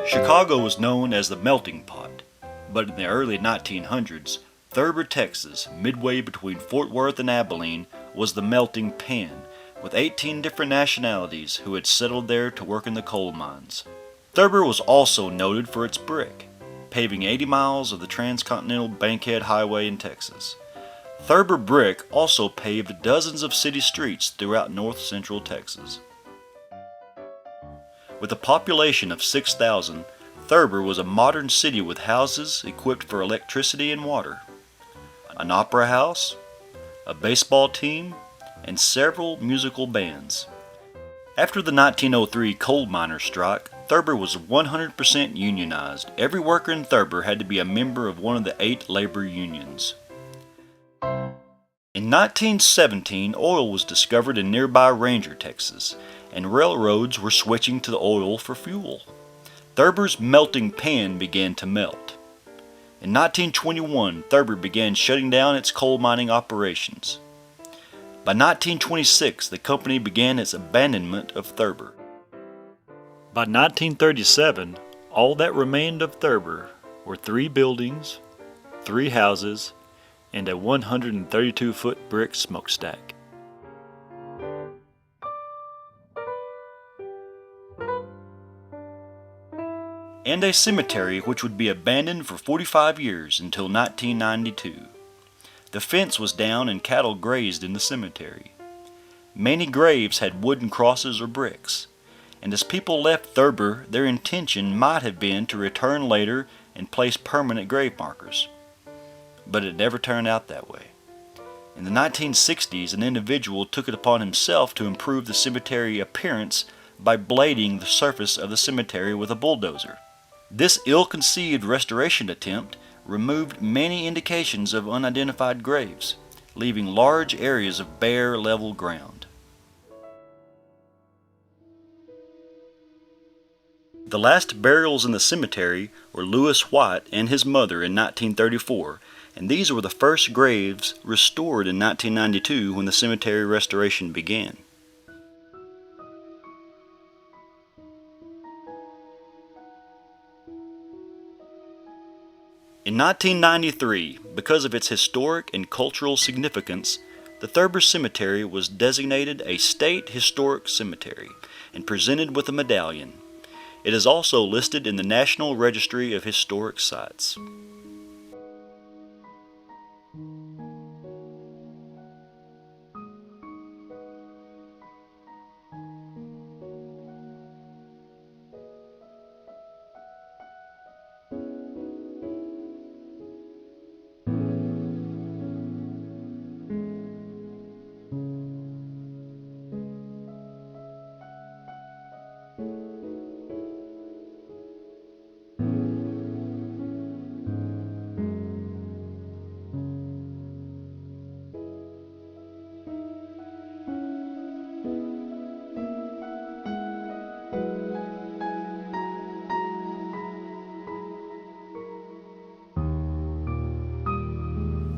Chicago was known as the melting pot, but in the early 1900s, Thurber, Texas, midway between Fort Worth and Abilene, was the melting pan, with 18 different nationalities who had settled there to work in the coal mines. Thurber was also noted for its brick, paving 80 miles of the transcontinental Bankhead Highway in Texas. Thurber brick also paved dozens of city streets throughout north-central Texas. With a population of 6,000, Thurber was a modern city with houses equipped for electricity and water, an opera house, a baseball team, and several musical bands. After the 1903 coal miners' strike, Thurber was 100% unionized. Every worker in Thurber had to be a member of one of the 8 labor unions. In 1917, oil was discovered in nearby Ranger, Texas, and railroads were switching to the oil for fuel. Thurber's melting pan began to melt. In 1921, Thurber began shutting down its coal mining operations. By 1926, the company began its abandonment of Thurber. By 1937, all that remained of Thurber were 3 buildings, 3 houses, and a 132-foot brick smokestack. And a cemetery which would be abandoned for 45 years until 1992. The fence was down and cattle grazed in the cemetery. Many graves had wooden crosses or bricks, and as people left Thurber, their intention might have been to return later and place permanent grave markers. But it never turned out that way. In the 1960s, an individual took it upon himself to improve the cemetery appearance by blading the surface of the cemetery with a bulldozer. This ill-conceived restoration attempt removed many indications of unidentified graves, leaving large areas of bare, level ground. The last burials in the cemetery were Lewis White and his mother in 1934, and these were the first graves restored in 1992 when the cemetery restoration began. In 1993, because of its historic and cultural significance, the Thurber Cemetery was designated a State Historic Cemetery and presented with a medallion. It is also listed in the National Registry of Historic Sites.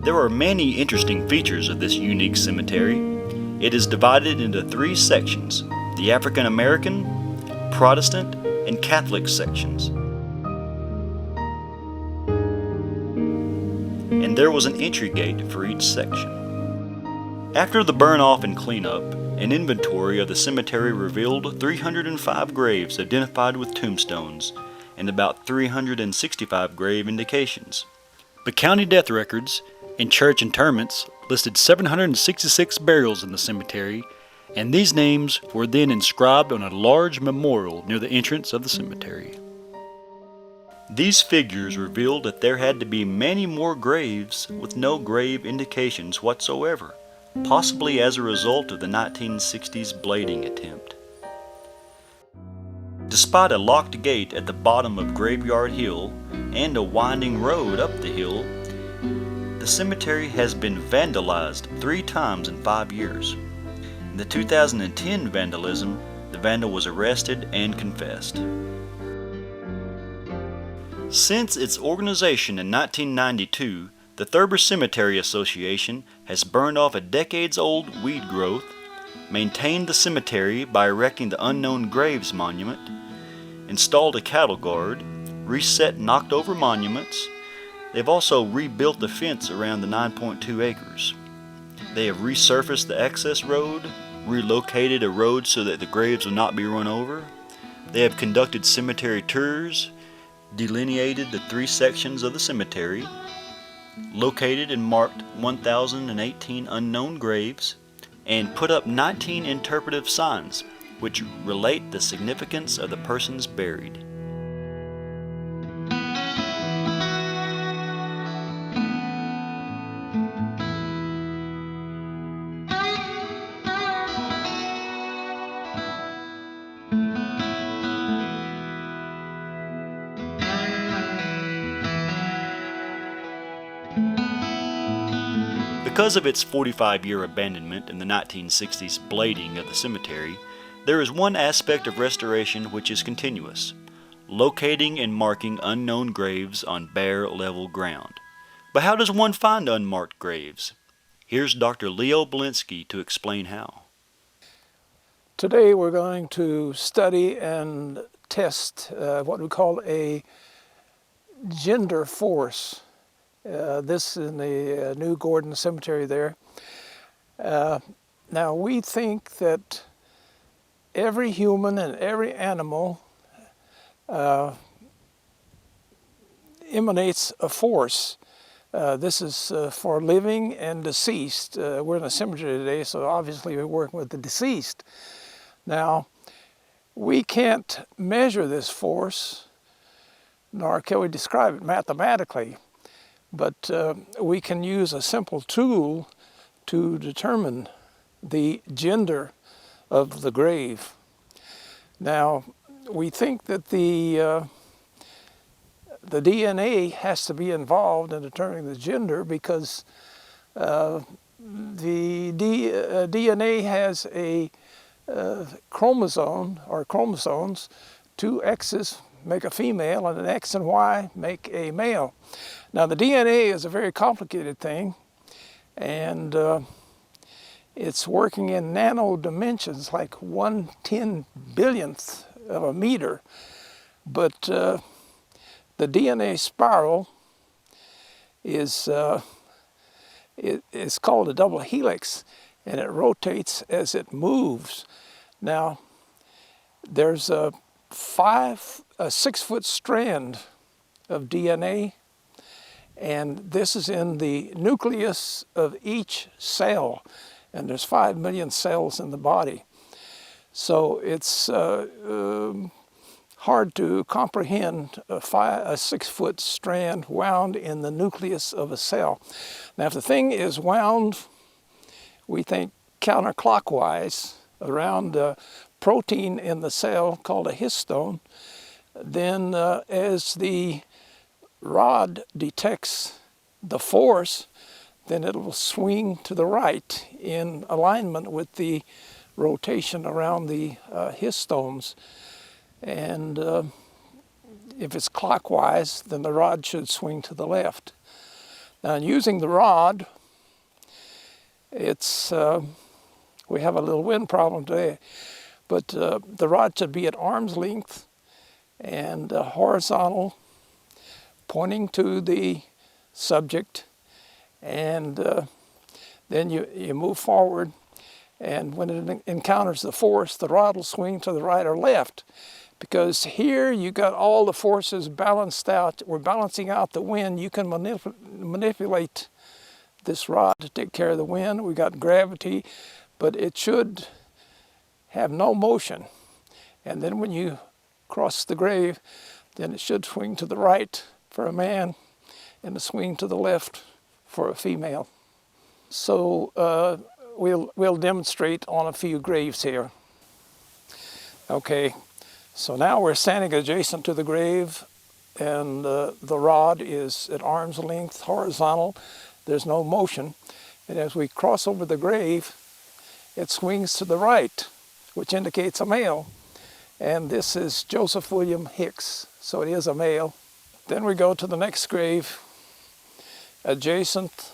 There are many interesting features of this unique cemetery. It is divided into 3 sections: the African American, Protestant, and Catholic sections. And there was an entry gate for each section. After the burn-off and cleanup, an inventory of the cemetery revealed 305 graves identified with tombstones and about 365 grave indications. But county death records and church interments listed 766 burials in the cemetery, and these names were then inscribed on a large memorial near the entrance of the cemetery. These figures revealed that there had to be many more graves with no grave indications whatsoever, possibly as a result of the 1960s blading attempt. Despite a locked gate at the bottom of Graveyard Hill and a winding road up the hill, the cemetery has been vandalized 3 times in 5 years. In the 2010 vandalism, the vandal was arrested and confessed. Since its organization in 1992, the Thurber Cemetery Association has burned off a decades-old weed growth, maintained the cemetery by erecting the Unknown Graves Monument, installed a cattle guard, reset knocked-over monuments. They've also rebuilt the fence around the 9.2 acres. They have resurfaced the access road, relocated a road so that the graves will not be run over. They have conducted cemetery tours, delineated the 3 sections of the cemetery, located and marked 1,018 unknown graves, and put up 19 interpretive signs which relate the significance of the persons buried. Because of its 45-year abandonment and the 1960s blading of the cemetery, there is one aspect of restoration which is continuous: locating and marking unknown graves on bare, level ground. But how does one find unmarked graves? Here's Dr. Bielinski to explain how. Today we're going to study and test what we call a gender force. This in the New Gordon Cemetery there. Now we think that every human and every animal emanates a force. This is for living and deceased. We're in a cemetery today, so obviously we're working with the deceased. Now, we can't measure this force, nor can we describe it mathematically. But we can use a simple tool to determine the gender of the grave. Now, we think that the DNA has to be involved in determining the gender because the DNA has a chromosome or chromosomes. 2 X's make a female and an X and Y make a male. Now the DNA is a very complicated thing, and it's working in nano dimensions, like 1/10 billionth of a meter. But the DNA spiral is it's called a double helix, and it rotates as it moves. Now there's a 6-foot strand of DNA, and this is in the nucleus of each cell, and there's 5 million cells in the body. So it's hard to comprehend a 6-foot strand wound in the nucleus of a cell. Now if the thing is wound, we think counterclockwise around a protein in the cell called a histone, then as the rod detects the force, then it will swing to the right in alignment with the rotation around the histones. And if it's clockwise, then the rod should swing to the left. Now, in using the rod, it's we have a little wind problem today, but the rod should be at arm's length and horizontal, pointing to the subject, and then you move forward, and when it encounters the force, the rod will swing to the right or left, because here you got all the forces balanced out. We're balancing out the wind. You can manipulate this rod to take care of the wind. We got gravity, but it should have no motion. And then when you cross the grave, then it should swing to the right for a man and a swing to the left for a female. So we'll demonstrate on a few graves here. Okay, so now we're standing adjacent to the grave, and the rod is at arm's length, horizontal. There's no motion. And as we cross over the grave, it swings to the right, which indicates a male. And this is Joseph William Hicks, so it is a male. Then we go to the next grave, adjacent.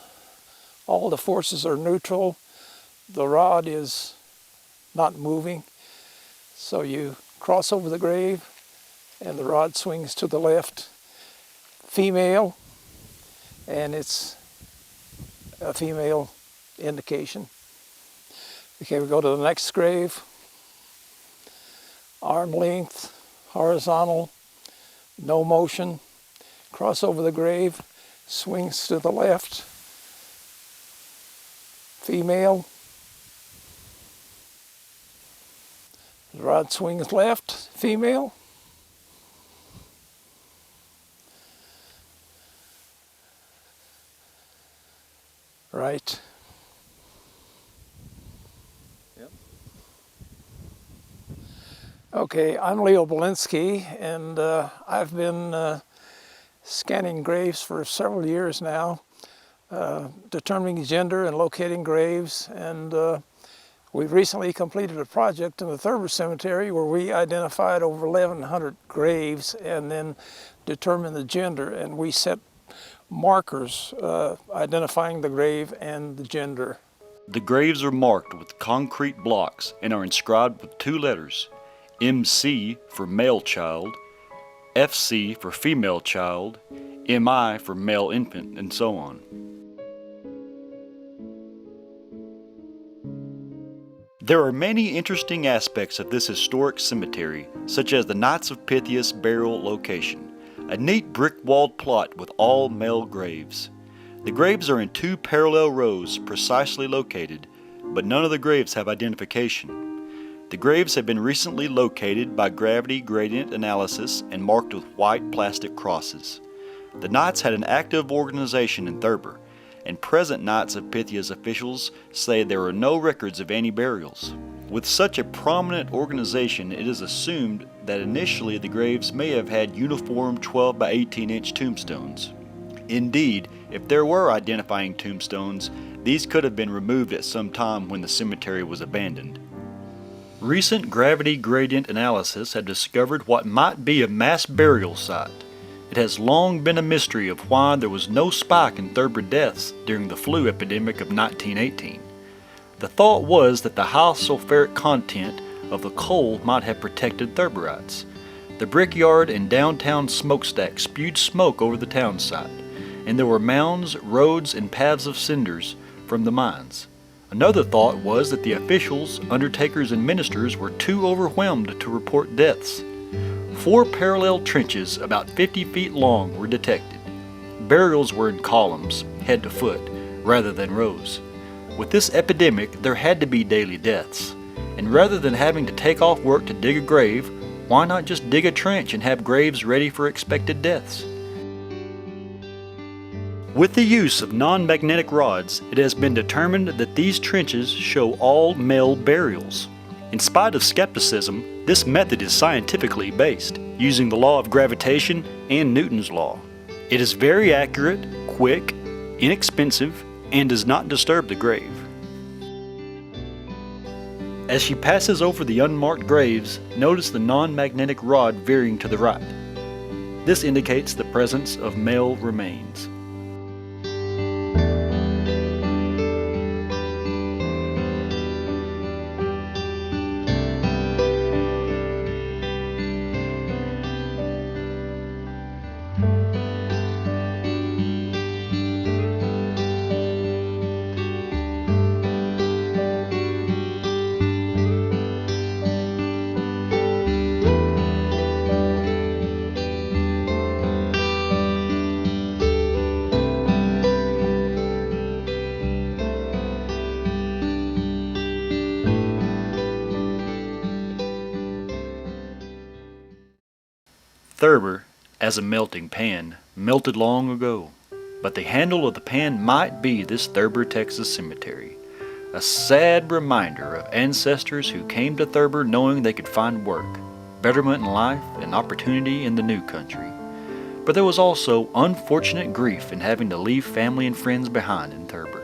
All the forces are neutral. The rod is not moving. So you cross over the grave, and the rod swings to the left. Female, and it's a female indication. Okay, we go to the next grave. Arm length, horizontal, no motion. Cross over the grave, swings to the left. Female. The rod swings left, female. Right. Yep. Okay, I'm Leo Bielinski, and I've been scanning graves for several years now, determining gender and locating graves, and we've recently completed a project in the Thurber Cemetery where we identified over 1,100 graves and then determined the gender, and we set markers identifying the grave and the gender. The graves are marked with concrete blocks and are inscribed with 2 letters, MC for male child, FC for female child, MI for male infant, and so on. There are many interesting aspects of this historic cemetery, such as the Knights of Pythias burial location, a neat brick-walled plot with all male graves. The graves are in 2 parallel rows precisely located, but none of the graves have identification. The graves have been recently located by gravity gradient analysis and marked with white plastic crosses. The Knights had an active organization in Thurber, and present Knights of Pythias officials say there are no records of any burials. With such a prominent organization, it is assumed that initially the graves may have had uniform 12 by 18 inch tombstones. Indeed, if there were identifying tombstones, these could have been removed at some time when the cemetery was abandoned. Recent gravity gradient analysis have discovered what might be a mass burial site. It has long been a mystery of why there was no spike in Thurber deaths during the flu epidemic of 1918. The thought was that the high sulfuric content of the coal might have protected Thurberites. The brickyard and downtown smokestack spewed smoke over the town site, and there were mounds, roads, and paths of cinders from the mines. Another thought was that the officials, undertakers, and ministers were too overwhelmed to report deaths. 4 parallel trenches about 50 feet long were detected. Burials were in columns, head to foot, rather than rows. With this epidemic, there had to be daily deaths. And rather than having to take off work to dig a grave, why not just dig a trench and have graves ready for expected deaths? With the use of non-magnetic rods, it has been determined that these trenches show all male burials. In spite of skepticism, this method is scientifically based, using the law of gravitation and Newton's law. It is very accurate, quick, inexpensive, and does not disturb the grave. As she passes over the unmarked graves, notice the non-magnetic rod veering to the right. This indicates the presence of male remains. Thurber, as a melting pan, melted long ago, but the handle of the pan might be this Thurber, Texas cemetery, a sad reminder of ancestors who came to Thurber knowing they could find work, betterment in life, and opportunity in the new country. But there was also unfortunate grief in having to leave family and friends behind in Thurber.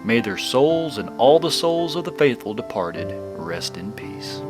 May their souls and all the souls of the faithful departed rest in peace.